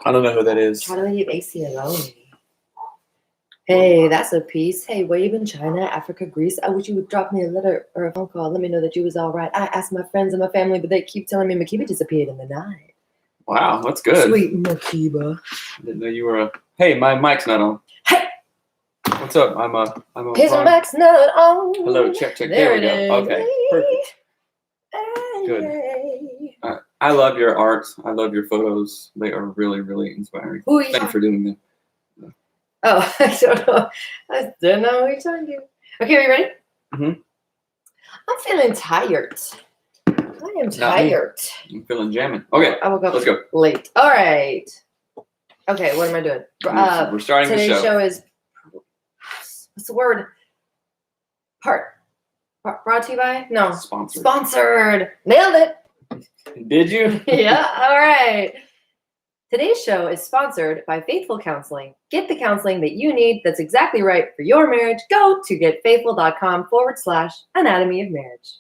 I don't know who that is. Try to leave AC alone. Hey, that's a piece. Hey, were you in China, Africa, Greece? I wish you would drop me a letter or a phone call. Let me know that you was all right. I asked my friends and my family, but they keep telling me Makiba disappeared in the night. Wow, that's good. Sweet Makiba. I didn't know you were a... Hey, my mic's not on. Hey! What's up? I'm on. His mic's not on. Hello, check. There we go. Okay, perfect. Good. I love your art. I love your photos. They are really, really inspiring. Thanks for doing them. Oh, I don't know. I don't know what you're talking to. Okay, are you ready? Mm-hmm. I'm feeling tired. I am tired. I'm feeling jamming. Okay, I woke up let's go. Late. All right. Okay, what am I doing? We're starting the show. Today's show is, what's the word? Brought to you by? No. Sponsored. Nailed it. Did you? Yeah, all right. Today's show is sponsored by Faithful Counseling. Get the counseling that you need that's exactly right for your marriage. Go to getfaithful.com/anatomy of marriage.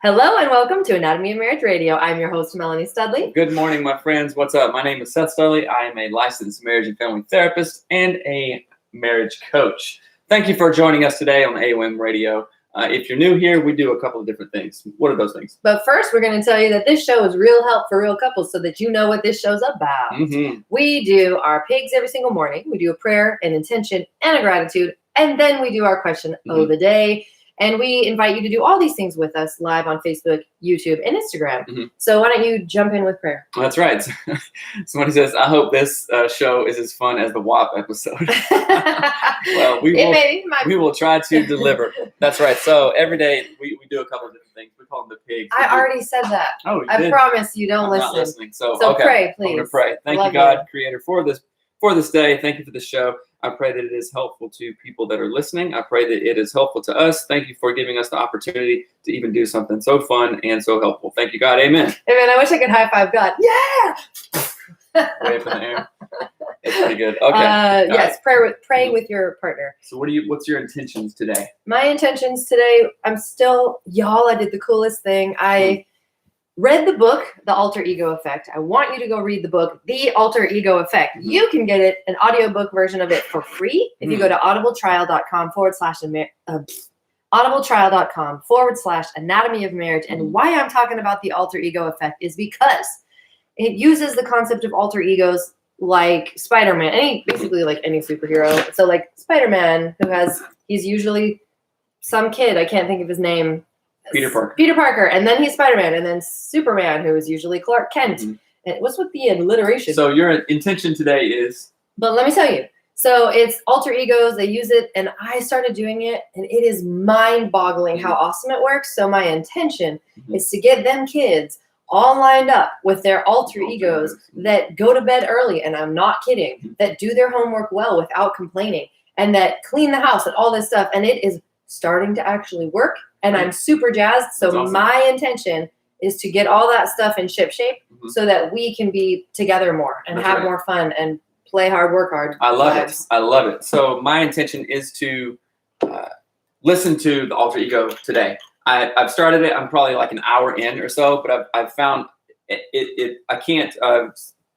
Hello and welcome to Anatomy of Marriage Radio. I'm your host, Melanie Studley. Good morning, my friends. What's up? My name is Seth Studley. I am a licensed marriage and family therapist and a marriage coach. Thank you for joining us today on AOM Radio. If you're new here, we do a couple of different things. What are those things? But first, we're going to tell you that this show is real help for real couples so that you know what this show's about. Mm-hmm. We do our pigs every single morning. We do a prayer, an intention, and a gratitude. And then we do our question of the day. And we invite you to do all these things with us live on Facebook, YouTube, and Instagram. Mm-hmm. So why don't you jump in with prayer? That's right. Somebody says, I hope this show is as fun as the WAP episode. Well, we will try to deliver. That's right. So every day we do a couple of different things. We call them the pigs. I already said that. Oh, you I did? promise you don't I'm listen. not listening. So okay. Pray, please. I'm going to pray. Thank you, God, Creator, for this day. Thank you for the show. I pray that it is helpful to people that are listening. I pray that it is helpful to us. Thank you for giving us the opportunity to even do something so fun and so helpful. Thank you, God. Amen. Amen. I wish I could high five God. Yeah. Way up in the air. It's pretty good. Okay. Yes. Right. Pray with your partner. So what's your intentions today? My intentions today, I did the coolest thing. I read the book, The Alter Ego Effect. I want you to go read the book, The Alter Ego Effect. Mm-hmm. You can get an audiobook version of it for free if you go to audibletrial.com/anatomy of marriage. And why I'm talking about the alter ego effect is because it uses the concept of alter egos like Spider-Man, basically like any superhero. So like Spider-Man, he's usually some kid, I can't think of his name. Peter Parker, and then he's Spider-Man, and then Superman, who is usually Clark Kent. Mm-hmm. And what's with the alliteration? So your intention today is? But let me tell you. So it's alter egos. They use it, and I started doing it, and it is mind-boggling how awesome it works. So my intention is to get them kids all lined up with their alter egos that go to bed early, and I'm not kidding, that do their homework well without complaining, and that clean the house and all this stuff, and it is starting to actually work. And I'm super jazzed. So awesome. My intention is to get all that stuff in ship shape so that we can be together more and have more fun and play hard, work hard. I love it. I love it. So my intention is to listen to the alter ego today. I've started it. I'm probably like an hour in or so, but I've found it I can't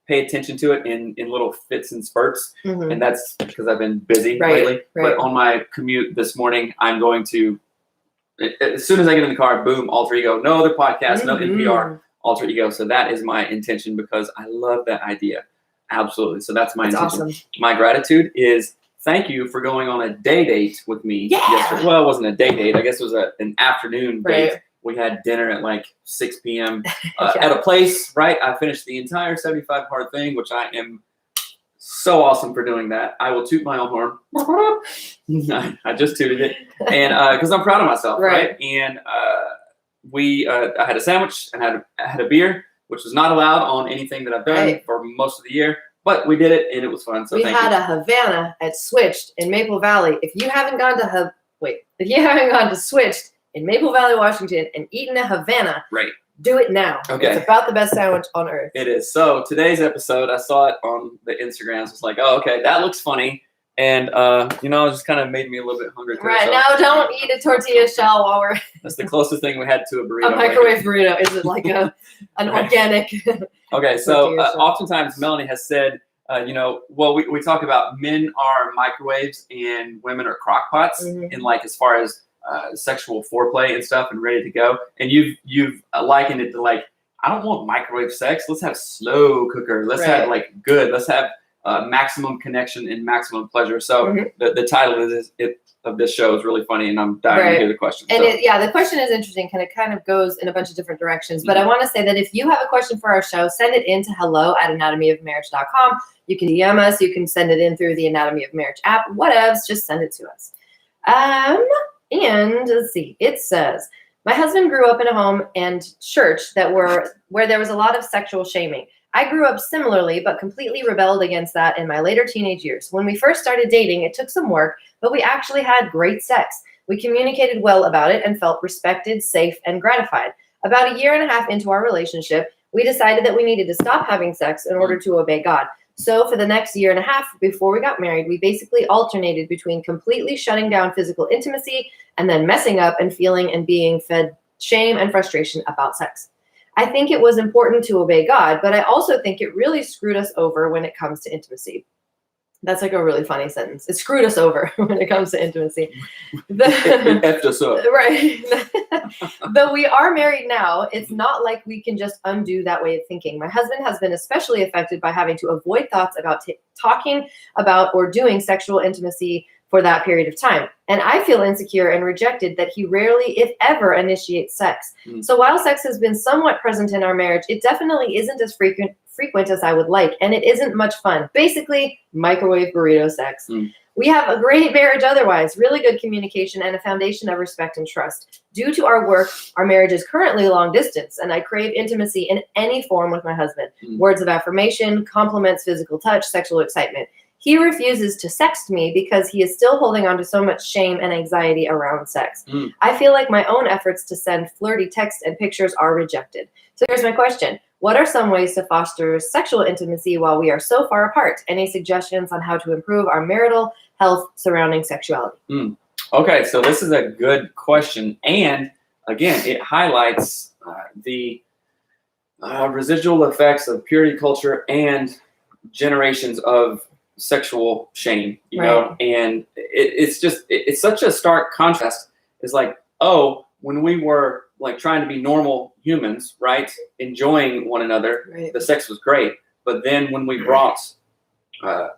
pay attention to it in little fits and spurts. Mm-hmm. And that's because I've been busy lately. Right. But on my commute this morning, I'm going to, as soon as I get in the car, boom, alter ego. No other podcast, no NPR, alter ego. So that is my intention because I love that idea. Absolutely. So that's my intention. Awesome. My gratitude is thank you for going on a day date with me yesterday. Well, it wasn't a day date. I guess it was an afternoon date. We had dinner at like 6 p.m. At a place, right? I finished the entire 75 hard thing, which I am so awesome for doing that. I will toot my own horn. I just tooted it, and because I'm proud of myself, right? And I had a sandwich and I had a beer, which was not allowed on anything that I've done for most of the year. But we did it, and it was fun. So we had a Havana at Switched in Maple Valley. If you haven't gone to Switched in Maple Valley, Washington, and eaten a Havana, do it now. Okay. It's about the best sandwich on earth. It is. So today's episode, I saw it on the Instagrams. It's like, oh, okay, that looks funny. And, it just kind of made me a little bit hungry. Right. Now don't eat a tortilla shell while we're... That's the closest thing we had to a burrito. A microwave burrito. Is it like an organic... Okay, so oftentimes Melanie has said well, we talk about men are microwaves and women are crock pots, and like as far as sexual foreplay and stuff and ready to go. And you've likened it to like, I don't want microwave sex. Let's have slow cooker. Let's have like good. Let's have maximum connection and maximum pleasure. So the title of this show is really funny, and I'm dying to hear the question. And the question is interesting, and it kind of goes in a bunch of different directions. But I want to say that if you have a question for our show, send it in to hello@anatomyofmarriage.com. You can DM us. You can send it in through the Anatomy of Marriage app. Whatevs, just send it to us. And let's see. It says, my husband grew up in a home and church where there was a lot of sexual shaming. I grew up similarly, but completely rebelled against that in my later teenage years. When we first started dating, it took some work, but we actually had great sex. We communicated well about it and felt respected, safe, and gratified. About 1.5 years into our relationship, we decided that we needed to stop having sex in order to obey God. So for the next 1.5 years before we got married, we basically alternated between completely shutting down physical intimacy and then messing up and feeling and being fed shame and frustration about sex. I think it was important to obey God, but I also think it really screwed us over when it comes to intimacy. That's like a really funny sentence. It screwed us over when it comes to intimacy. It effed us up. Right. Though we are married now, it's not like we can just undo that way of thinking. My husband has been especially affected by having to avoid thoughts about talking about or doing sexual intimacy for that period of time. And I feel insecure and rejected that he rarely, if ever, initiates sex. So while sex has been somewhat present in our marriage, it definitely isn't as frequent as I would like, and it isn't much fun. Basically, microwave burrito sex. We have a great marriage otherwise, really good communication, and a foundation of respect and trust. Due to our work, our marriage is currently long distance, and I crave intimacy in any form with my husband. Words of affirmation, compliments, physical touch, sexual excitement. He refuses to sext me because he is still holding on to so much shame and anxiety around sex. I feel like my own efforts to send flirty texts and pictures are rejected. So here's my question. What are some ways to foster sexual intimacy while we are so far apart? Any suggestions on how to improve our marital health surrounding sexuality? Okay, so this is a good question. And again, it highlights the residual effects of purity culture and generations of sexual shame, you know, and it's such a stark contrast. It's like, oh, when we were like trying to be normal humans, right, enjoying one another, the sex was great. But then when we brought the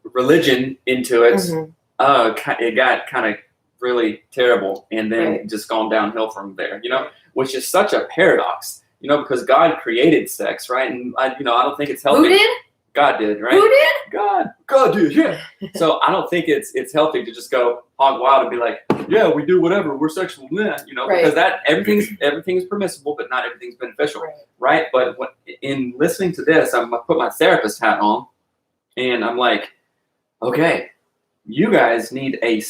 religion into it, it got kind of really terrible, and then just gone downhill from there, you know, which is such a paradox, you know, because God created sex, right? And I don't think it's healthy. Who did? God did, right? Who did? God did, yeah. So I don't think it's healthy to just go hog wild and be like, yeah, we do whatever, we're sexual, you know, because that everything's permissible, but not everything's beneficial, right? But in listening to this, I'm gonna put my therapist hat on, and I'm like, okay, you guys need a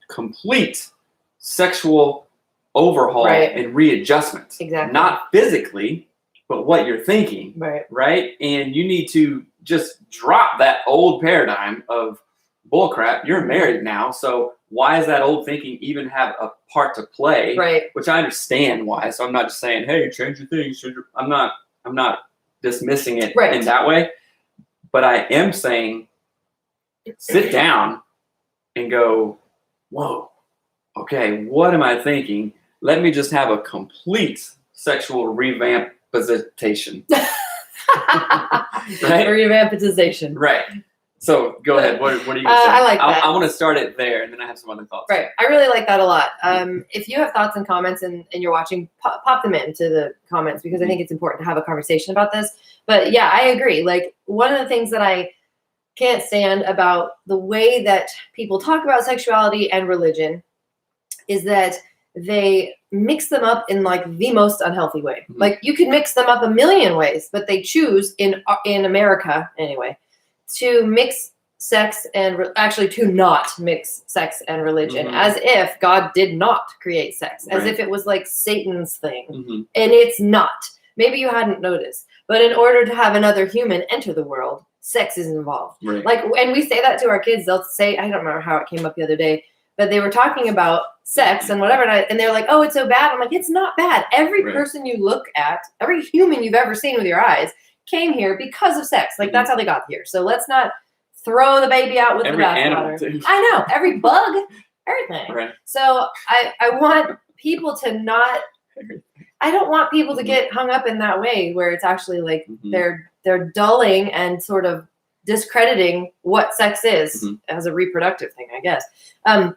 complete sexual overhaul and readjustment, not physically, but what you're thinking, right? And you need to just drop that old paradigm of bullcrap. You're married now, so why does that old thinking even have a part to play? Which I understand why. So I'm not just saying, hey, change your things. I'm not dismissing it in that way. But I am saying, sit down and go, whoa, okay, what am I thinking? Let me just have a complete sexual revamp visitation. Revampitization. Right. So go ahead. What are you going to say? I like that. I want to start it there, and then I have some other thoughts. Right. I really like that a lot. If you have thoughts and comments and you're watching, pop them into the comments, because I think it's important to have a conversation about this. But yeah, I agree. Like, one of the things that I can't stand about the way that people talk about sexuality and religion is that they mix them up in like the most unhealthy way. Like, you could mix them up a million ways, but they choose in America anyway to mix sex and actually to not mix sex and religion, as if God did not create sex, as if it was like Satan's thing, and it's not. Maybe you hadn't noticed, but in order to have another human enter the world, sex is involved. Like, and we say that to our kids. They'll say, I don't remember how it came up the other day, but they were talking about sex and whatever, and they're like, oh, it's so bad. I'm like, it's not bad. Every person you look at, every human you've ever seen with your eyes came here because of sex. Like that's how they got here. So let's not throw the baby out with Every the animal bathwater. too. I know, every bug, everything. Right. So I want people to not. I don't want people to get hung up in that way where it's actually like they're dulling and sort of discrediting what sex is as a reproductive thing, I guess. But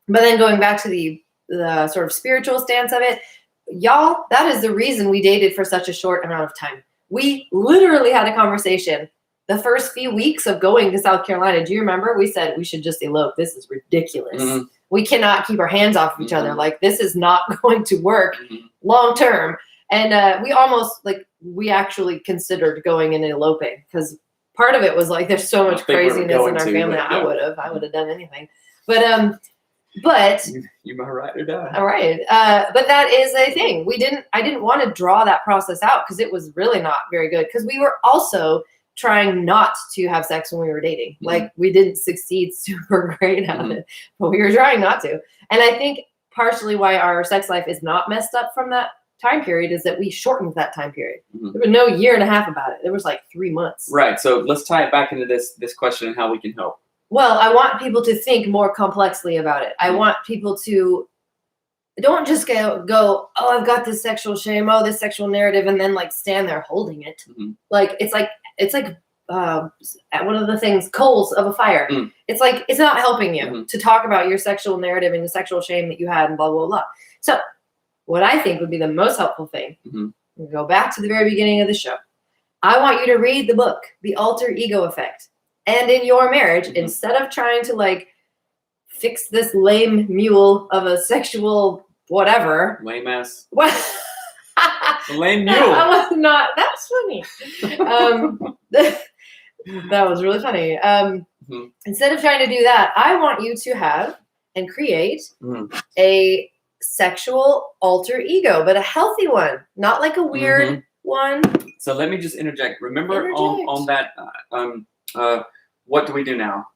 then going back to the sort of spiritual stance of it, y'all, that is the reason we dated for such a short amount of time. We literally had a conversation the first few weeks of going to South Carolina. Do you remember? We said we should just elope. This is ridiculous. We cannot keep our hands off of each other. Like this is not going to work long term. And we actually considered going and eloping because part of it was like there's so much craziness in our family. I would have done anything. But you might ride or die. All right. But that is a thing. I didn't want to draw that process out because it was really not very good because we were also trying not to have sex when we were dating. Like we didn't succeed super great at it, but we were trying not to. And I think partially why our sex life is not messed up from that time period is that we shortened that time period. There was no year and a half about it. There was like 3 months. Right. So let's tie it back into this question and how we can help. Well, I want people to think more complexly about it. I want people to don't just go, oh, I've got this sexual shame, oh, this sexual narrative, and then like stand there holding it. Like it's like one of the things, coals of a fire. It's like it's not helping you to talk about your sexual narrative and the sexual shame that you had and blah, blah, blah. So what I think would be the most helpful thing, we go back to the very beginning of the show. I want you to read the book, The Alter Ego Effect. And in your marriage, instead of trying to like fix this lame mule of a sexual whatever. Lame ass. What? Lame mule. I was not. That's funny. That was really funny. Instead of trying to do that, I want you to have and create a sexual alter ego, but a healthy one, not like a weird one. So let me just interject. Remember on that. What do we do now?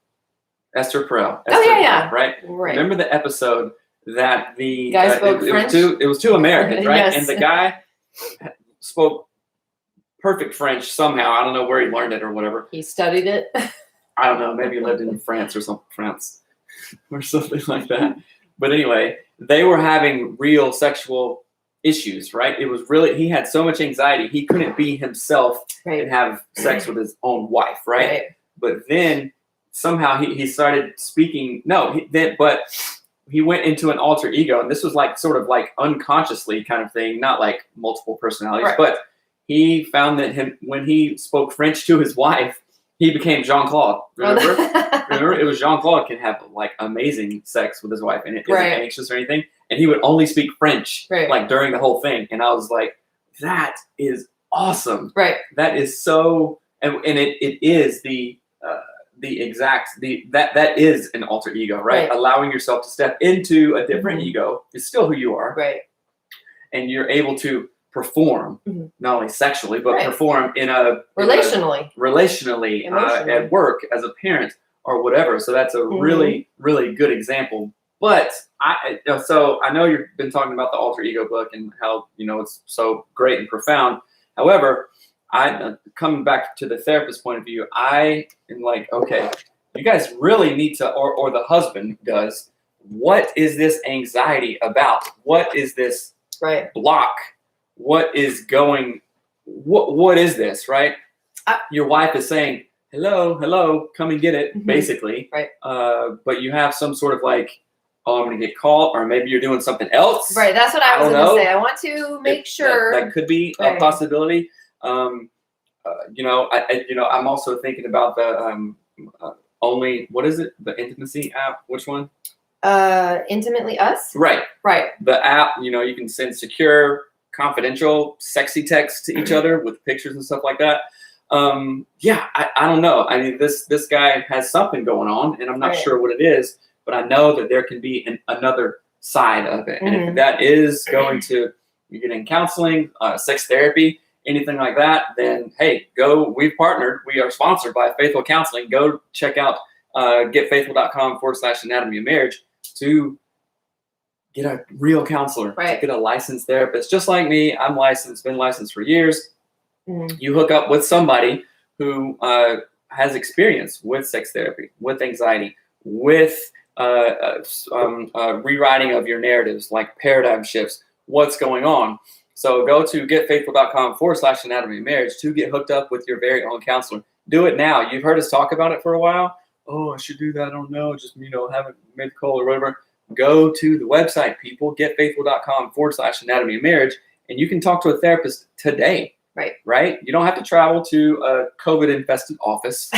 Esther Perel. Yeah. Right. Remember the episode that the guy spoke French? It was two Americans, right? Yes. And the guy spoke perfect French somehow. I don't know where he learned it or whatever. He studied it. I don't know. Maybe he lived in France or something like that. But anyway, they were having real sexual issues, right? It was really, he had so much anxiety. He couldn't be himself and have sex with his own wife, right? But then somehow he started speaking. But he went into an alter ego, and this was like sort of like unconsciously kind of thing, not like multiple personalities. But he found that when he spoke French to his wife, he became Jean-Claude. Remember? Remember, it was Jean-Claude can have like amazing sex with his wife, and it isn't anxious or anything. And he would only speak French like during the whole thing. And I was like, that is awesome. Right. That is so, and it is that is an alter ego, right? Allowing yourself to step into a different ego is still who you are. Right. And you're able to perform, not only sexually, but perform in a relationally at work, as a parent or whatever. So that's a really, really good example. But I know you've been talking about the Alter Ego book and how, it's so great and profound. However, coming back to the therapist point of view, I am like, okay, you guys really need to, or the husband does, what is this anxiety about? What is this block? What is this, right? Your wife is saying, hello, come and get it, basically. Right. But you have some sort of like, oh, I'm going to get called, or maybe you're doing something else. Right, that's what I was going to say. I want to make sure. That could be a possibility. I'm also thinking about the what is it? The intimacy app? Which one? Intimately Us? Right. The app, you can send secure, confidential, sexy texts to each other with pictures and stuff like that. I don't know. I mean, this guy has something going on, and I'm not sure what it is, but I know that there can be another side of it. And if that is going to, you're getting counseling, sex therapy, anything like that, then hey, go. We've partnered. We are sponsored by Faithful Counseling. Go check out getfaithful.com/anatomy of marriage to get a real counselor, to get a licensed therapist. Just like me, I'm licensed, been licensed for years. You hook up with somebody who has experience with sex therapy, with anxiety, with rewriting of your narratives, like paradigm shifts, what's going on. So go to getfaithful.com/anatomy of marriage to get hooked up with your very own counselor. Do it now. You've heard us talk about it for a while. Oh, I should do that. I don't know. Just, haven't made the call or whatever. Go to the website, people, getfaithful.com/anatomy of marriage, and you can talk to a therapist today. Right? You don't have to travel to a COVID-infested office.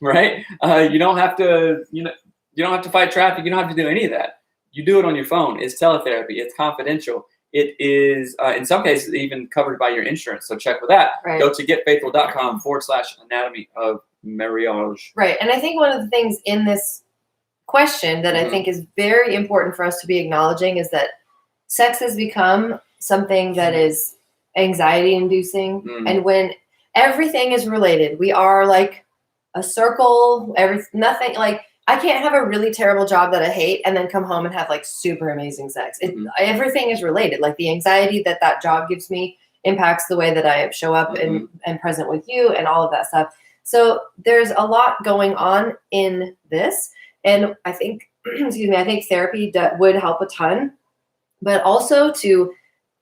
Right? You don't have to, you don't have to fight traffic. You don't have to do any of that. You do it on your phone. It's teletherapy. It's confidential. It is, in some cases, even covered by your insurance. So check with that. Right. Go to getfaithful.com/anatomy of marriage. Right. And I think one of the things in this question that I think is very important for us to be acknowledging is that sex has become something that is anxiety inducing. And when everything is related, we are like a circle, nothing like, I can't have a really terrible job that I hate and then come home and have like super amazing sex. Everything is related. Like the anxiety that job gives me impacts the way that I show up and present with you and all of that stuff. So there's a lot going on in this. And I think, I think therapy would help a ton, but also to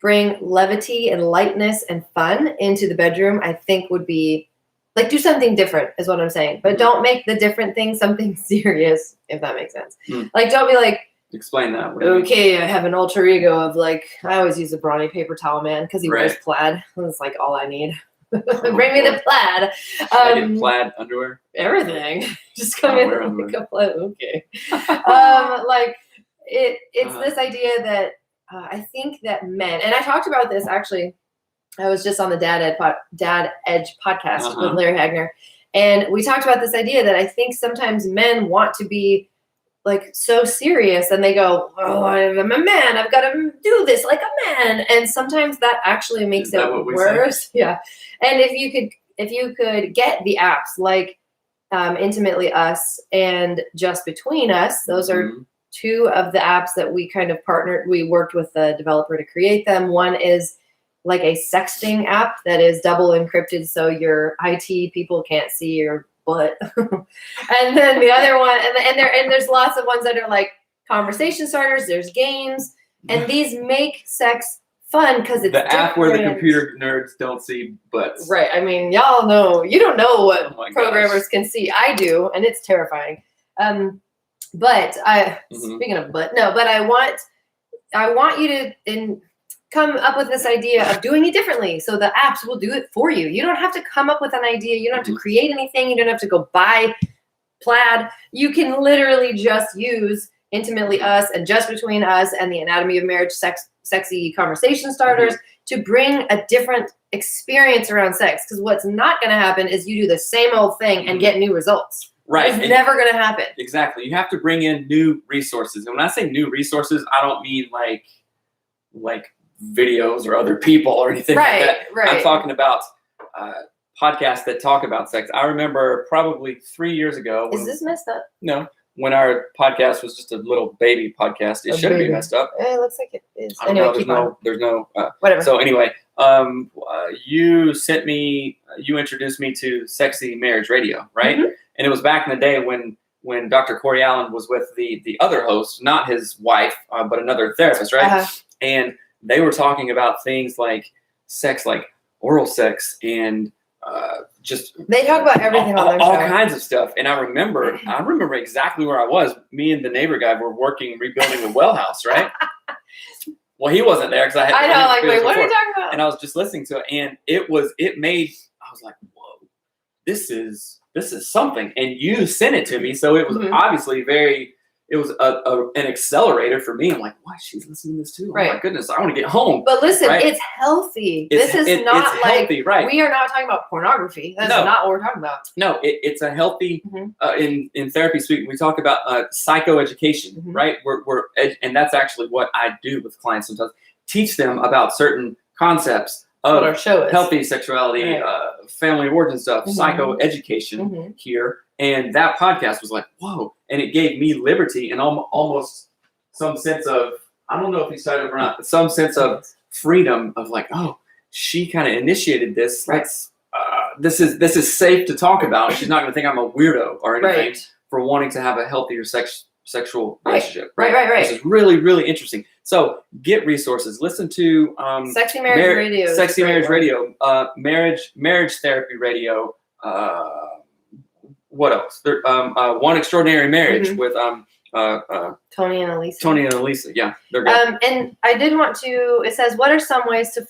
bring levity and lightness and fun into the bedroom, I think would be like, do something different is what I'm saying. But don't make the different thing something serious, if that makes sense. Like, don't be like, explain that. Okay, I have an alter ego of like, I always use a brawny paper towel man because he wears plaid. That's like all I need. Bring me the plaid. I get plaid underwear. Everything. Just come in and pick up plaid. Okay. Like it's this idea that I think that men, and I talked about this actually. I was just on the Dad Edge podcast with Larry Hagner, and we talked about this idea that I think sometimes men want to be like so serious, and they go, "Oh, I'm a man. I've got to do this like a man," and sometimes that actually makes it worse. Yeah, and if you could get the apps like Intimately Us and Just Between Us, those are two of the apps that we kind of partnered. We worked with the developer to create them. One is like a sexting app that is double encrypted, so your IT people can't see your butt. And then the other one, and there's lots of ones that are like conversation starters. There's games, and these make sex fun because it's the app where the computer nerds don't see butts. Right. I mean, y'all know, you don't know what programmers can see. I do, and it's terrifying. But speaking of butt, no, but I want you to come up with this idea of doing it differently. So the apps will do it for you. You don't have to come up with an idea. You don't have to create anything. You don't have to go buy plaid. You can literally just use Intimately Us and Just Between Us and the Anatomy of Marriage sexy conversation starters to bring a different experience around sex. Because what's not going to happen is you do the same old thing and get new results. Right. It's never going to happen. Exactly. You have to bring in new resources. And when I say new resources, I don't mean like videos or other people or anything like that. Right. I'm talking about podcasts that talk about sex. I remember probably 3 years ago. Is this messed up? No. When our podcast was just a little baby podcast, it shouldn't be messed up. It looks like it is. Anyway, there's no whatever. So anyway, you introduced me to Sexy Marriage Radio, right? And it was back in the day when Dr. Corey Allen was with the other host, not his wife, but another therapist, right? And they were talking about things like sex, like oral sex, and just they talk about everything on their all show. Kinds of stuff. And I remember exactly where I was. Me and the neighbor guy were rebuilding a well house, right? Well, he wasn't there because I know, like, wait, what are you talking about? And I was just listening to it, and I was like, whoa, this is something. And you sent it to me, so it was obviously it was an accelerator for me. I'm like, why she's listening to this too? Oh my goodness, I want to get home. But listen, it's healthy. This is not like healthy, right? We are not talking about pornography. That's not what we're talking about. No, it's a healthy. In therapy suite, we talk about psychoeducation, right? And that's actually what I do with clients sometimes. Teach them about certain concepts of our show is. Healthy sexuality, family awards and stuff, psychoeducation here. And that podcast was like, whoa. And it gave me liberty and almost some sense of, I don't know if he's tied up or not, but some sense of freedom of like, oh, she kind of initiated this. Right. This is safe to talk about. She's not going to think I'm a weirdo or anything for wanting to have a healthier sexual relationship. Right. This is really, really interesting. So get resources. Listen to Sexy Marriage Radio. Sexy Marriage Radio. Marriage Therapy Radio. What else? There, One Extraordinary Marriage with Tony and Elisa. Tony and Elisa. Yeah, they're good. And I did want to. It says, "What are some ways to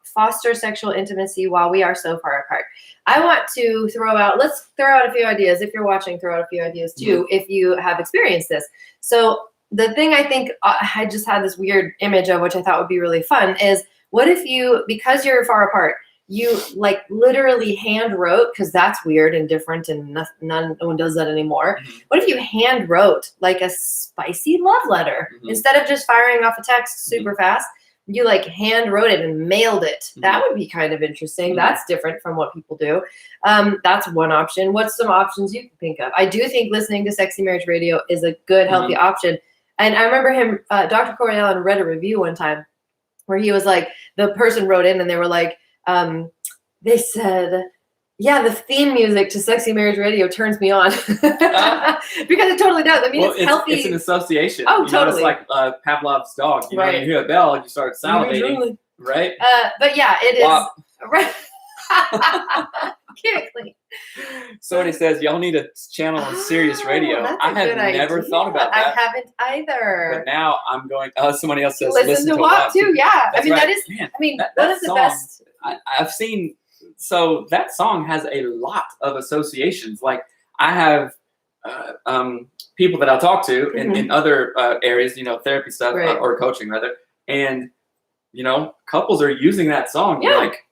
foster sexual intimacy while we are so far apart?" I want to let's throw out a few ideas. If you're watching, throw out a few ideas too, if you have experienced this. So the thing I think I just had this weird image of, which I thought would be really fun, is what if you, because you're far apart, you like literally hand wrote, because that's weird and different and no one does that anymore. What if you hand wrote like a spicy love letter instead of just firing off a text super fast? You like hand wrote it and mailed it. That would be kind of interesting. That's different from what people do. That's one option. What's some options you can think of? I do think listening to Sexy Marriage Radio is a good, healthy option. And I remember him, Dr. Corey Allen read a review one time where he was like, the person wrote in and they were like, they said, yeah, the theme music to Sexy Marriage Radio turns me on. Because it totally does. I mean, it's healthy. It's an association. Oh, totally. It's like Pavlov's dog. You know, when you hear a bell, you start salivating, right? But yeah, it is. Right. Get it clean. Somebody says, y'all need a channel on Sirius Radio. I have never thought about that. I haven't either. But now I'm going, somebody else says, listen to WAP too. Yeah. That's I mean, right. that is, Man, I mean, that one of the song, best. I've seen, so that song has a lot of associations. Like I have people that I'll talk to in other areas, therapy stuff or coaching rather. And, couples are using that song. Yeah. Like,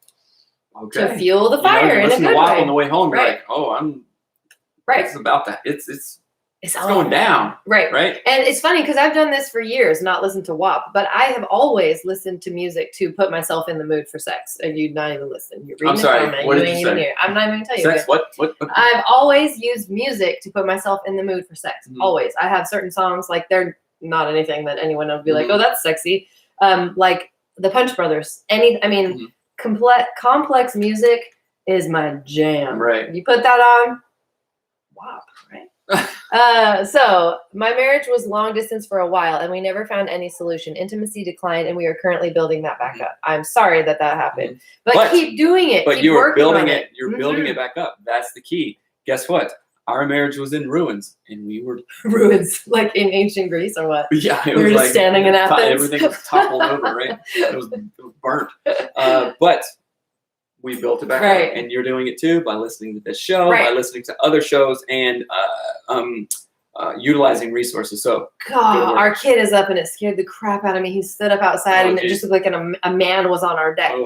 okay. To fuel the fire in a listen good to WAP way. on the way home. You're like, I'm It's about that. It's going down. Right. And it's funny because I've done this for years, not listened to WAP, but I have always listened to music to put myself in the mood for sex. And you'd not even listen. You're reading I'm sorry. comment. What You did ain't you even say? here. I'm not even going to tell you. Sex? What? I've always used music to put myself in the mood for sex. Always. I have certain songs, like they're not anything that anyone would be like, oh, that's sexy. Like the Punch Brothers. Complex music is my jam. Right. You put that on, WAP, right? So my marriage was long distance for a while and we never found any solution. Intimacy declined and we are currently building that back up. I'm sorry that happened, but keep doing it. But keep you were building it. You're building it back up. That's the key. Guess what? Our marriage was in ruins and we were ruins, like in ancient Greece or what? Yeah, it we was were like just standing in Athens. Everything was toppled over, right? It was burnt. But we built it back up, and you're doing it too by listening to this show, by listening to other shows, and utilizing resources. So, God, our kid is up, and it scared the crap out of me. He stood up outside, and it just looked like a man was on our deck.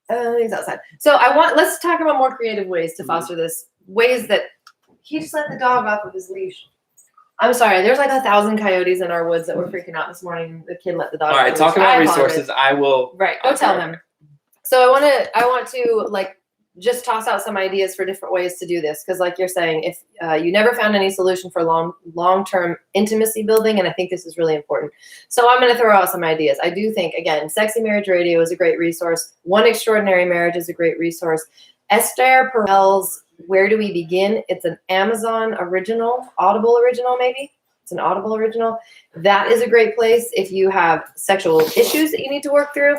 He's outside. So let's talk about more creative ways to foster this. Ways that he just let the dog off of his leash. I'm sorry. There's like 1,000 coyotes in our woods that were freaking out this morning. The kid let the dog. All right, talk about resources. I will. Right, go tell him. So I want to like just toss out some ideas for different ways to do this, because like you're saying, if you never found any solution for long-term intimacy building, and I think this is really important. So I'm going to throw out some ideas. I do think, again, Sexy Marriage Radio is a great resource. One Extraordinary Marriage is a great resource. Esther Perel's Where Do We Begin? It's an Amazon original, Audible original maybe. It's an Audible original. That is a great place if you have sexual issues that you need to work through.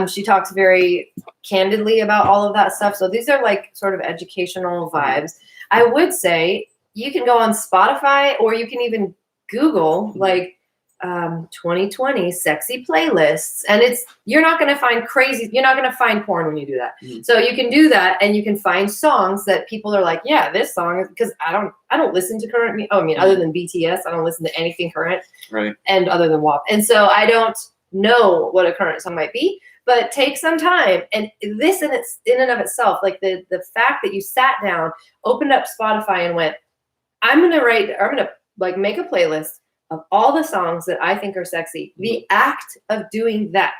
She talks very candidly about all of that stuff. So these are like sort of educational vibes. I would say you can go on Spotify, or you can even Google like 2020 sexy playlists, and you're not going to find you're not going to find porn when you do that. So you can do that, and you can find songs that people are like, yeah, this song is, because I don't listen to current music. other than BTS, I don't listen to anything current, right? And other than WAP, and so I don't know what a current song might be. But take some time, and this in and of itself, like the fact that you sat down, opened up Spotify, and went, I'm gonna like make a playlist of all the songs that I think are sexy. The act of doing that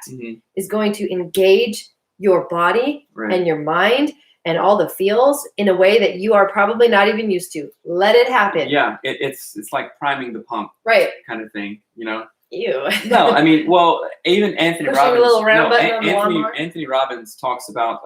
is going to engage your body and your mind and all the feels in a way that you are probably not even used to. Let it happen. Yeah, it's like priming the pump, right? Kind of thing, Ew. No, I mean, well, even Anthony Pushing a Robbins. little round button on the Anthony lawnmower? Anthony Robbins talks about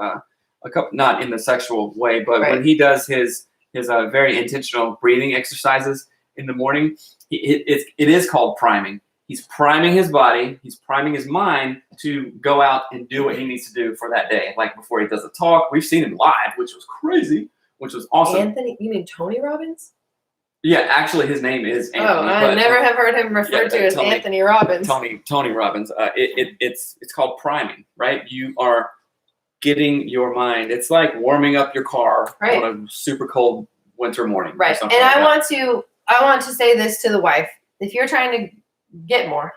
a couple, not in the sexual way, but Right. when he does his very intentional breathing exercises in the morning, it is called priming. He's priming his body. He's priming his mind to go out and do what he needs to do for that day. Like before he does a talk, we've seen him live, which was crazy, which was awesome. Anthony, you mean Tony Robbins? Yeah, actually, his name is Anthony. I never have heard him referred to as Anthony Robbins. Tony Robbins. It's called priming, right? You are getting your mind. It's like warming up your car on a super cold winter morning. Right. And I want to say this to the wife. If you're trying to get more,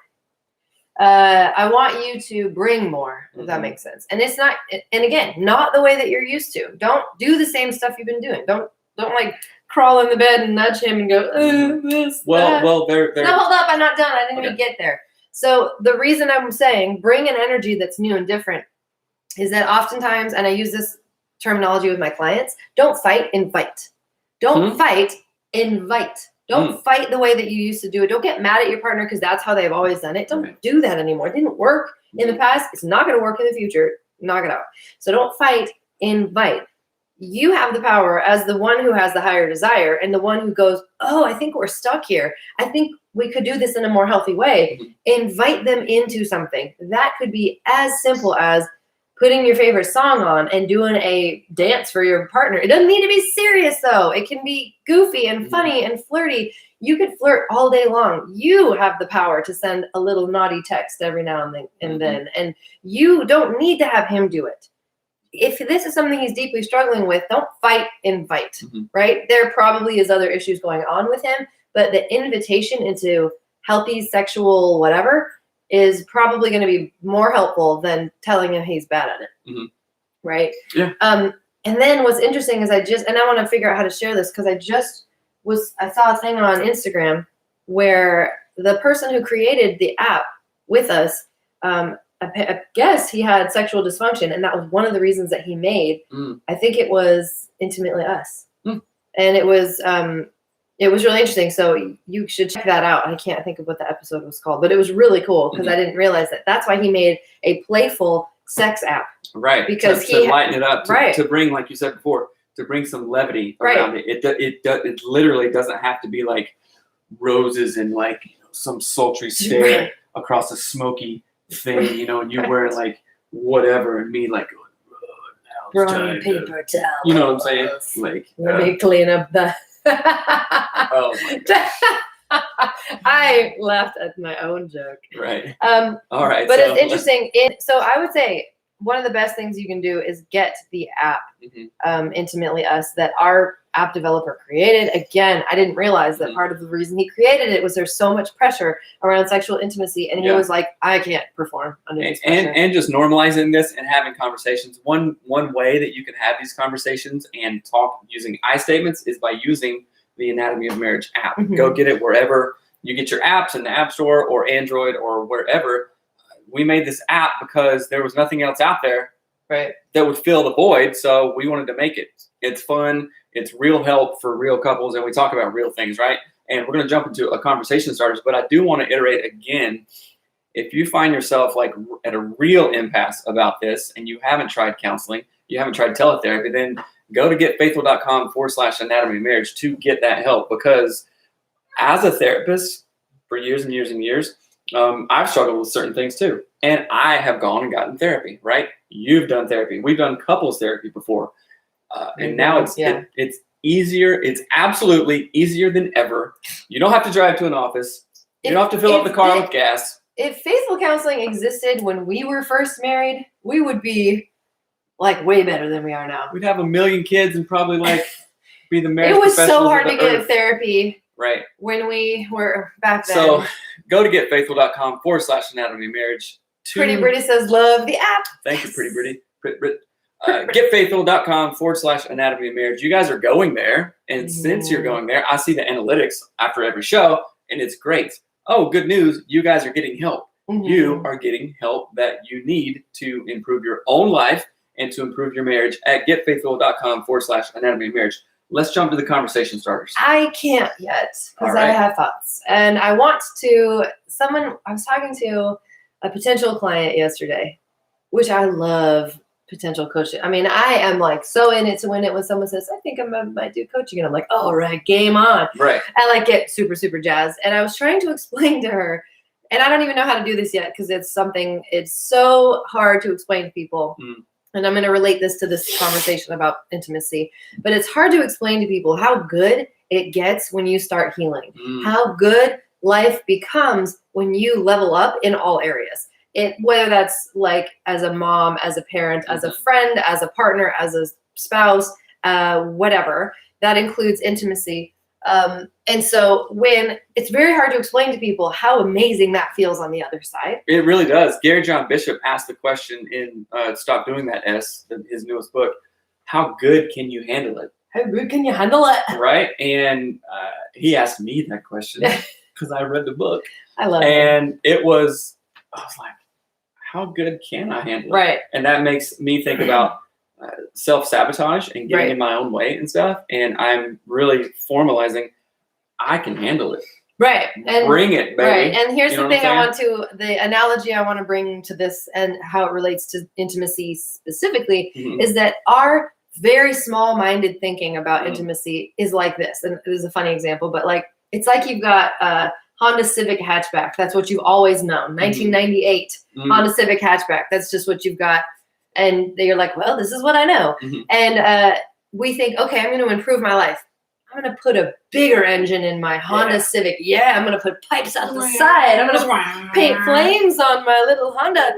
I want you to bring more, if that makes sense. And it's not, and again, not the way that you're used to. Don't do the same stuff you've been doing. Don't like crawl in the bed and nudge him and go, this, that. Well, they're No, hold up, I'm not done. I didn't even get there. So the reason I'm saying bring an energy that's new and different is that oftentimes, and I use this terminology with my clients, don't fight, invite. Don't fight, invite. Don't fight the way that you used to do it. Don't get mad at your partner because that's how they've always done it. Don't do that anymore. It didn't work in the past. It's not going to work in the future. Knock it out. So don't fight, invite. You have the power as the one who has the higher desire and the one who goes, oh, I think we're stuck here. I think we could do this in a more healthy way. Invite them into something. That could be as simple as putting your favorite song on and doing a dance for your partner. It doesn't need to be serious, though. It can be goofy and funny and flirty. You could flirt all day long. You have the power to send a little naughty text every now and then. And you don't need to have him do it. If this is something he's deeply struggling with, don't fight, invite, right? There probably is other issues going on with him, but the invitation into healthy sexual whatever is probably going to be more helpful than telling him he's bad at it, right? Yeah. And then what's interesting is I want to figure out how to share this because I saw a thing on Instagram where the person who created the app with us, I guess he had sexual dysfunction, and that was one of the reasons that he made. I think it was Intimately Us, and it was really interesting. So you should check that out. I can't think of what the episode was called, but it was really cool because I didn't realize that. That's why he made a playful sex app, right? Because to lighten it up, to bring, like you said before, to bring some levity around it. It literally doesn't have to be like roses and like some sultry stare across a smoky thing, and you wear like whatever, and me like brown paper towel. You know what I'm saying? Like let me clean up the. Oh my God. I laughed at my own joke. Right. All right. But it's interesting. So I would say one of the best things you can do is get the app, Intimately Us, that our app developer created. Again, I didn't realize that part of the reason he created it was there's so much pressure around sexual intimacy, and he was like, I can't perform under this pressure. And just normalizing this and having conversations. One way that you can have these conversations and talk using I statements is by using the Anatomy of Marriage app. Go get it wherever you get your apps, in the App Store or Android or wherever. We made this app because there was nothing else out there that would fill the void, so we wanted to make it. It's fun. It's real help for real couples, and we talk about real things, right? And we're going to jump into a conversation starters, but I do want to iterate again. If you find yourself like at a real impasse about this and you haven't tried counseling, you haven't tried teletherapy, then go to getfaithful.com/anatomy of marriage to get that help. Because as a therapist for years and years and years, I've struggled with certain things too. And I have gone and gotten therapy, right? You've done therapy. We've done couples therapy before. And now it's easier. It's absolutely easier than ever. You don't have to drive to an office. You don't have to fill up the car with gas. If faithful counseling existed when we were first married, we would be like way better than we are now. We'd have 1 million kids and probably like be the marriage It was professionals so hard of to the get earth. Therapy. Right. When we were back then. So go to getfaithful.com/anatomy of marriage. Pretty Britty says, love the app. Thank you, Pretty Britty. Getfaithful.com/anatomy of marriage. You guys are going there. And since you're going there, I see the analytics after every show, and it's great. Oh, good news. You guys are getting help. You are getting help that you need to improve your own life and to improve your marriage at getfaithful.com/anatomy of marriage. let's jump to the conversation starters. I can't yet because All right. I have thoughts. And I want to, I was talking to a potential client yesterday, which I love potential coaching. I mean, I am like so in it to win it when someone says, I think I might do coaching. And I'm like, all right, game on. Right. I like get super, super jazzed. And I was trying to explain to her, and I don't even know how to do this yet because it's so hard to explain to people. And I'm going to relate this to this conversation about intimacy, but it's hard to explain to people how good it gets when you start healing, how good life becomes when you level up in all areas. Whether that's like as a mom, as a parent, as a friend, as a partner, as a spouse, whatever, that includes intimacy. And so when it's very hard to explain to people how amazing that feels on the other side. It really does. Gary John Bishop asked the question in Stop Doing That, his newest book, how good can you handle it? How good can you handle it? Right. And he asked me that question because I read the book. I love it. I was like, how good can I handle it? Right. And that makes me think about self-sabotage and getting in my own way and stuff. And I'm really formalizing, I can handle it. Right. And bring it, baby. Right. And here's the thing the analogy I want to bring to this and how it relates to intimacy specifically is that our very small-minded thinking about intimacy is like this. And this is a funny example, but like, it's like you've got a Honda Civic hatchback. That's what you've always known. 1998 Honda Civic hatchback. That's just what you've got. And you're like, well, this is what I know. And we think, okay, I'm going to improve my life. I'm going to put a bigger engine in my Honda Civic. Yeah, I'm going to put pipes out the side. I'm going to paint flames on my little Honda.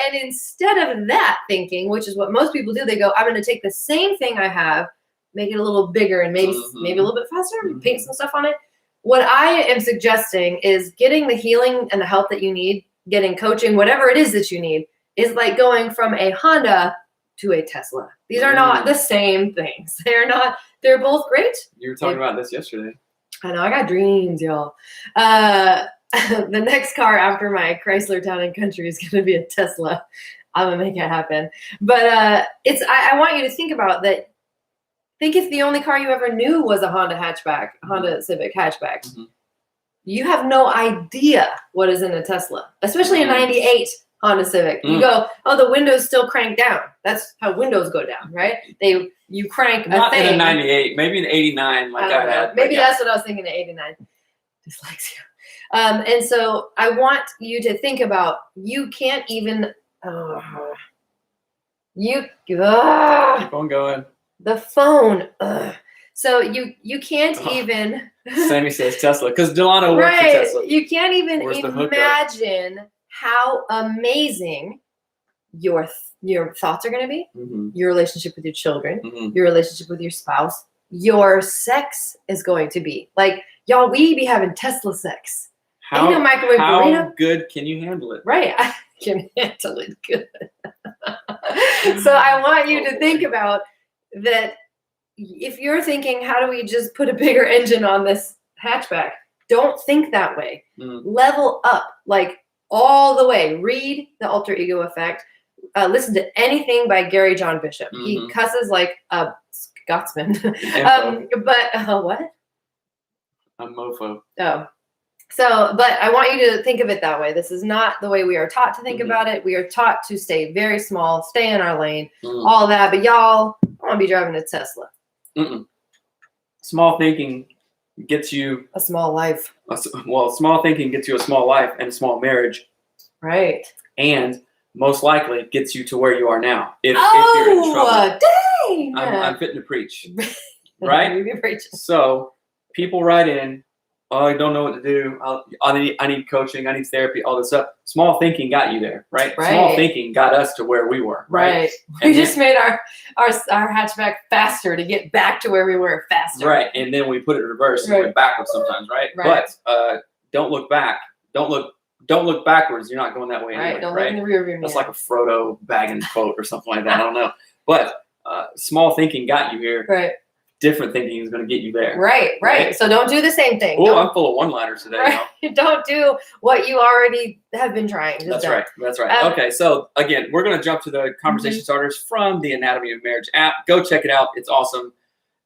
And instead of that thinking, which is what most people do, they go, I'm going to take the same thing I have, make it a little bigger and maybe a little bit faster, paint some stuff on it. What I am suggesting is getting the healing and the help that you need, getting coaching, whatever it is that you need, is like going from a Honda to a Tesla. These are not the same things. They're both great. You were talking about this yesterday. I know, I got dreams, y'all. The next car after my Chrysler Town and Country is going to be a Tesla. I'm going to make it happen. But I want you to think about that. Think if the only car you ever knew was a Honda hatchback, Honda Civic hatchback. You have no idea what is in a Tesla, especially a 98 Honda Civic. You go, oh, the window's still cranked down. That's how windows go down, right? You crank Not a thing. in a 98, maybe an 89 like I had. Maybe that's what I was thinking, an 89. Dyslexia. And so I want you to think about, you can't even, Keep on going. The phone. So you can't even. Sammy says Tesla because Delano works for Tesla. You can't even imagine how amazing your thoughts are going to be. Your relationship with your children, your relationship with your spouse, your sex is going to be. Like, y'all, we be having Tesla sex. How burrito. Good can you handle it? Right. I can handle it good. So I want you to think about that. If you're thinking, how do we just put a bigger engine on this hatchback? Don't think that way. Level up, like all the way. Read The Alter Ego Effect. Listen to anything by Gary John Bishop. He cusses like a Scotsman. But what? A mofo. Oh. So, but I want you to think of it that way. This is not the way we are taught to think about it. We are taught to stay very small, stay in our lane, all that. But y'all, I want to be driving a Tesla. Small thinking gets you a small life. Small thinking gets you a small life and a small marriage. Right. And most likely gets you to where you are now. If you're in trouble. Dang! I'm fitting to preach. Right? You be preaching. So people write in, oh, I don't know what to do. I need coaching. I need therapy, all this stuff. Small thinking got you there, right? Small thinking got us to where we were. Right. We just made our hatchback faster to get back to where we were faster. Right. And then we put it in reverse and went backwards sometimes, right? But don't look back. Don't look backwards. You're not going that way anyway. Don't look in the rear view mirror. That's like a Frodo Baggins quote or something like that. I don't know. But small thinking got you here. Right. Different thinking is going to get you there. Right. So don't do the same thing. Oh, I'm full of one-liners today. Right. Don't do what you already have been trying. That's right. Okay, so again, we're going to jump to the conversation starters from the Anatomy of Marriage app. Go check it out. It's awesome.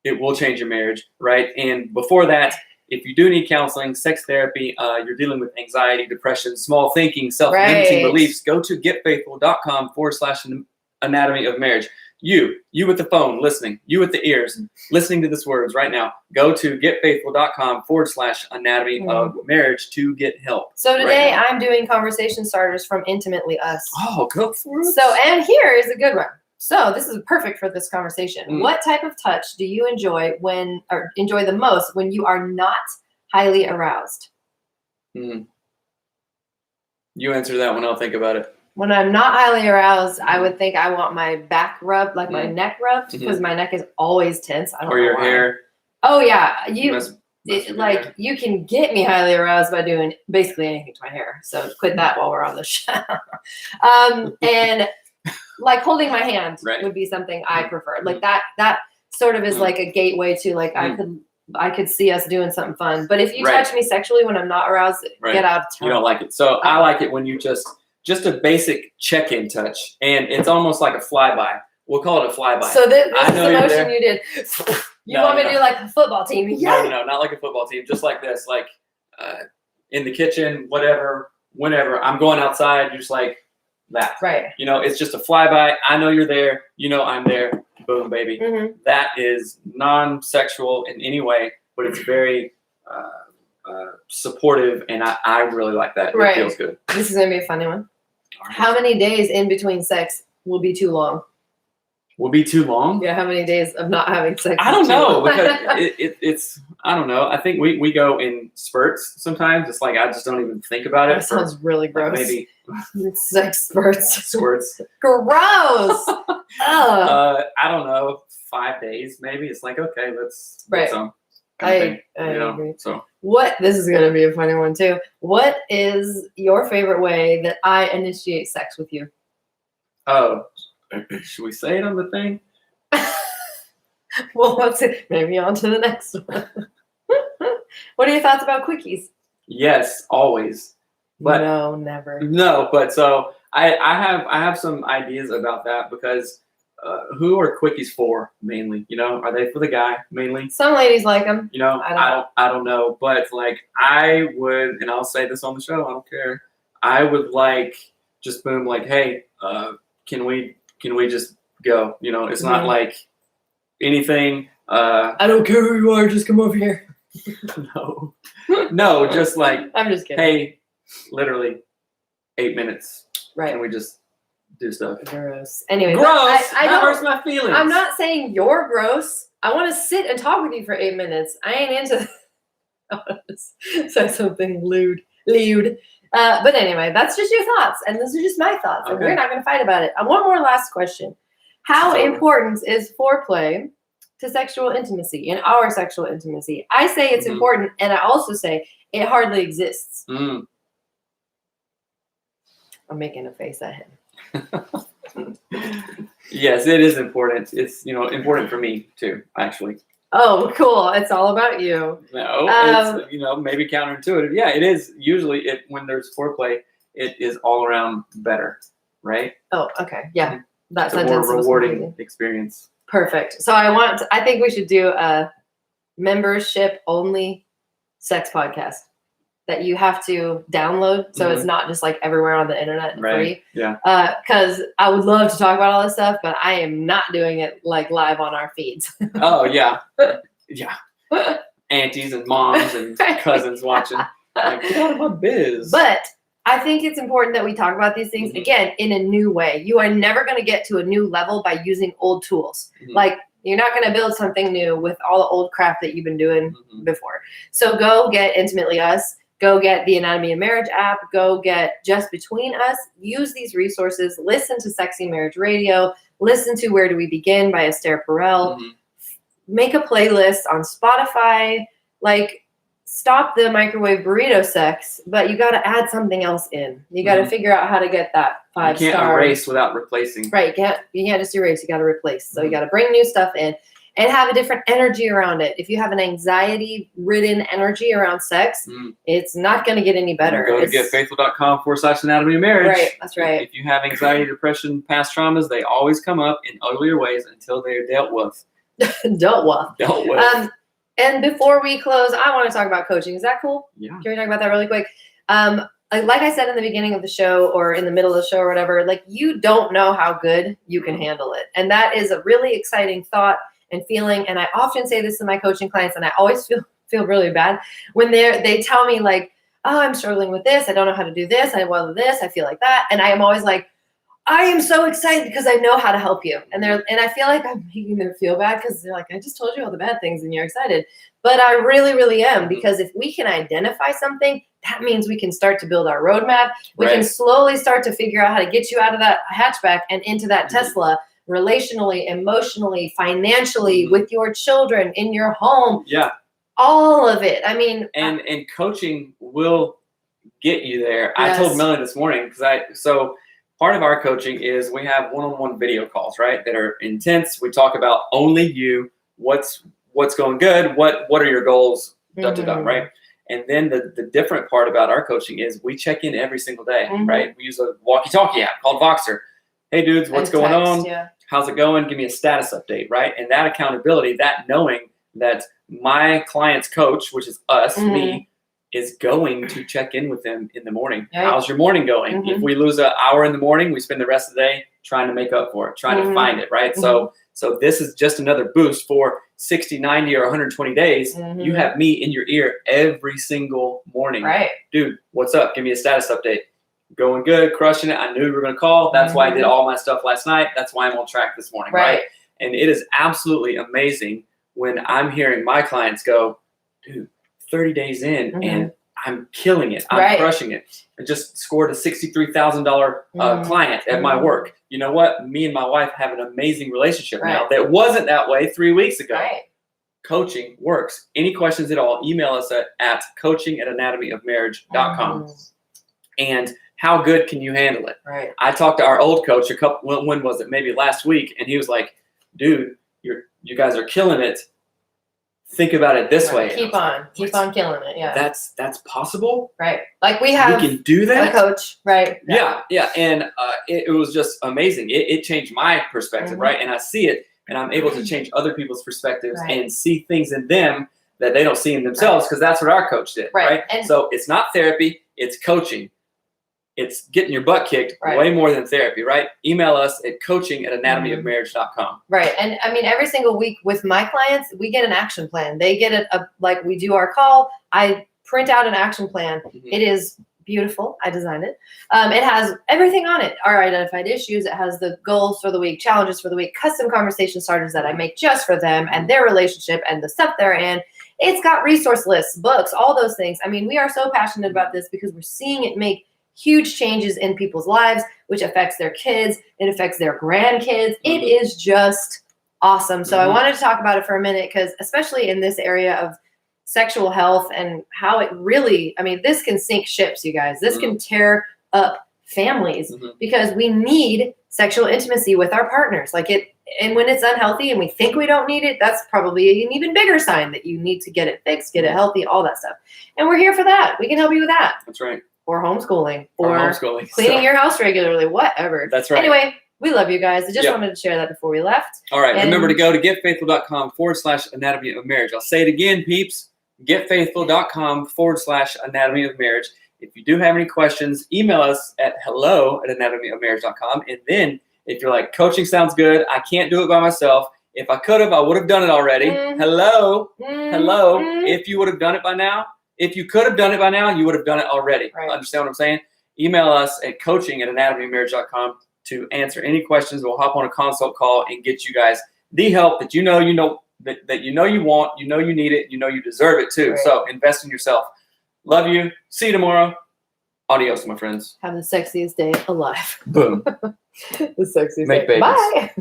it will change your marriage, right? And before that, if you do need counseling, sex therapy, you're dealing with anxiety, depression, small thinking, self-limiting beliefs, go to getfaithful.com/anatomy of marriage. You with the phone listening, you with the ears listening to this words right now, go to getfaithful.com/anatomy of marriage to get help. So today I'm doing conversation starters from Intimately Us. Oh, go for it. So, and here is a good one. So this is perfect for this conversation. What type of touch do you enjoy the most when you are not highly aroused? You answer that one, I'll think about it. When I'm not highly aroused, I would think I want my back rubbed, like my neck rubbed, because my neck is always tense. I don't know your why. Hair. Oh yeah, you can get me highly aroused by doing basically anything to my hair. So quit that while we're on the show. And like holding my hand would be something I prefer. Like that sort of is like a gateway to like I could see us doing something fun. But if you touch me sexually when I'm not aroused, get out of town. You don't like it. So I like it when you just a basic check-in touch, and it's almost like a flyby. We'll call it a flyby. So this is the motion you did. You want me to do like a football team? No, not like a football team. Just like this, like in the kitchen, whatever, whenever. I'm going outside, just like that. Right. You know, it's just a flyby. I know you're there. You know I'm there. Boom, baby. That is non-sexual in any way, but it's very supportive, and I really like that. It feels good. This is going to be a funny one. Right. How many days in between sex will be too long? Will be too long? Yeah, how many days of not having sex? I don't know, because it's I don't know. I think we go in spurts sometimes. It's like I just don't even think about it. That sounds really gross. Maybe sex spurts. Squirts. Gross. I don't know. 5 days maybe. It's like, okay, let's get some. I agree. So this is going to be a funny one too. What is your favorite way that I initiate sex with you? Oh, should we say it on the thing? Well, let's see. Maybe on to the next one. What are your thoughts about Quickies? Yes, always. But no, never. No, but so I have some ideas about that, because who are Quickies for mainly? You know, are they for the guy mainly? Some ladies like them. You know, I don't know, but like I would, and I'll say this on the show, I don't care. I would like just boom, like, hey, can we just go? You know, it's not like anything. I don't care who you are, just come over here. No, just like I'm just kidding. Hey, literally 8 minutes. Right. Can we just do stuff? Gross. Anyway, gross. That hurts my feelings. I'm not saying you're gross. I want to sit and talk with you for 8 minutes. I ain't into. I want to say something lewd. But anyway, that's just your thoughts, and those are just my thoughts, and we're not going to fight about it. One more last question: how important is foreplay to sexual intimacy, in our sexual intimacy? I say it's important, and I also say it hardly exists. I'm making a face at him. Yes, it is important. It's important for me too, actually. Oh, cool! It's all about you. No, it's maybe counterintuitive. Yeah, it is. Usually, when there's foreplay, it is all around better, right? Oh, okay, yeah. That it's a more rewarding experience. Perfect. So I think we should do a membership only sex podcast that you have to download, so it's not just like everywhere on the internet and free. Yeah. Because I would love to talk about all this stuff, but I am not doing it like live on our feeds. Oh yeah, yeah. Aunties and moms and cousins watching. Like, get out of my biz. But I think it's important that we talk about these things again in a new way. You are never going to get to a new level by using old tools. Like, you're not going to build something new with all the old crap that you've been doing before. So go get Intimately Us. Go get the Anatomy of Marriage app. Go get Just Between Us. Use these resources. Listen to Sexy Marriage Radio. Listen to Where Do We Begin by Esther Perel. Make a playlist on Spotify. Like, stop the microwave burrito sex, but you got to add something else in. You got to figure out how to get that 5-star. You can't erase without replacing. Right. You can't just erase. You got to replace. So you got to bring new stuff in and have a different energy around it. If you have an anxiety-ridden energy around sex, it's not going to get any better. Go to getfaithful.com/anatomy of marriage. Right. That's right. If you have anxiety, depression, past traumas, they always come up in uglier ways until they are dealt with. Don't waff. Don't waff. And before we close, I want to talk about coaching. Is that cool? Yeah. Can we talk about that really quick? Like I said in the beginning of the show or in the middle of the show or whatever, like you don't know how good you can handle it. And that is a really exciting thought and feeling. And I often say this to my coaching clients, and I always feel really bad when they tell me like, oh, I'm struggling with this. I don't know how to do this. I feel like that. And I am always like, I am so excited because I know how to help you. And I feel like I'm making them feel bad because they're like, I just told you all the bad things and you're excited. But I really, really am, because if we can identify something, that means we can start to build our roadmap. We can slowly start to figure out how to get you out of that hatchback and into that Tesla relationally, emotionally, financially, with your children, in your home. Yeah. All of it. I mean, and coaching will get you there. Yes. I told Melanie this morning so part of our coaching is we have one-on-one video calls, right? That are intense. We talk about only you, what's going good, what are your goals, right? And then the different part about our coaching is we check in every single day, right? We use a walkie-talkie app called Voxer. Hey dudes, what's going on? Yeah. How's it going? Give me a status update, right? And that accountability, that knowing that my client's coach, which is us, me, is going to check in with them in the morning. Right. How's your morning going? If we lose an hour in the morning, we spend the rest of the day trying to make up for it, trying to find it, right? So this is just another boost for 60, 90, or 120 days. You have me in your ear every single morning. Right. Dude, what's up? Give me a status update. Going good, crushing it. I knew we were going to call. That's why I did all my stuff last night. That's why I'm on track this morning, right? And it is absolutely amazing when I'm hearing my clients go, dude, 30 days in and I'm killing it. I'm crushing it. I just scored a $63,000 client at my work. You know what? Me and my wife have an amazing relationship now that wasn't that way 3 weeks ago. Right. Coaching works. Any questions at all, email us at coaching@anatomyofmarriage.com. And how good can you handle it? Right. I talked to our old coach when was it? Maybe last week. And he was like, dude, you guys are killing it. Think about it this way. Keep on killing it. Yeah. That's possible. Right. Like we can do that. A coach. Right. Yeah. And it was just amazing. It changed my perspective. Right. And I see it, and I'm able to change other people's perspectives and see things in them that they don't see in themselves, because that's what our coach did. Right. And so it's not therapy. It's coaching. It's getting your butt kicked way more than therapy, right? Email us at coaching@anatomyofmarriage.com. Right. And I mean, every single week with my clients, we get an action plan. They get like we do our call. I print out an action plan. It is beautiful. I designed it. It has everything on it. Our identified issues. It has the goals for the week, challenges for the week, custom conversation starters that I make just for them and their relationship and the stuff they're in. It's got resource lists, books, all those things. I mean, we are so passionate about this because we're seeing it make huge changes in people's lives, which affects their kids. It affects their grandkids. It is just awesome. So I wanted to talk about it for a minute, because especially in this area of sexual health and how it really, I mean, this can sink ships, you guys. This can tear up families because we need sexual intimacy with our partners. And when it's unhealthy and we think we don't need it, that's probably an even bigger sign that you need to get it fixed, get it healthy, all that stuff. And we're here for that. We can help you with that. That's right. Or homeschooling, or cleaning your house regularly, whatever. That's right. Anyway, we love you guys. I just wanted to share that before we left. All right. And remember to go to getfaithful.com/anatomy of marriage. I'll say it again, peeps. Getfaithful.com/anatomy of marriage. If you do have any questions, email us at hello@anatomyofmarriage.com. And then if you're like, coaching sounds good, I can't do it by myself. If I could have, I would have done it already. Hello. If you would have done it by now. If you could have done it by now, you would have done it already. Right. Understand what I'm saying? Email us at coaching@anatomyofmarriage.com to answer any questions. We'll hop on a consult call and get you guys the help that you want, you need it, you deserve it too. Right. So invest in yourself. Love you. See you tomorrow. Adios, my friends. Have the sexiest day alive. Boom. The sexiest day. Make babies. Bye.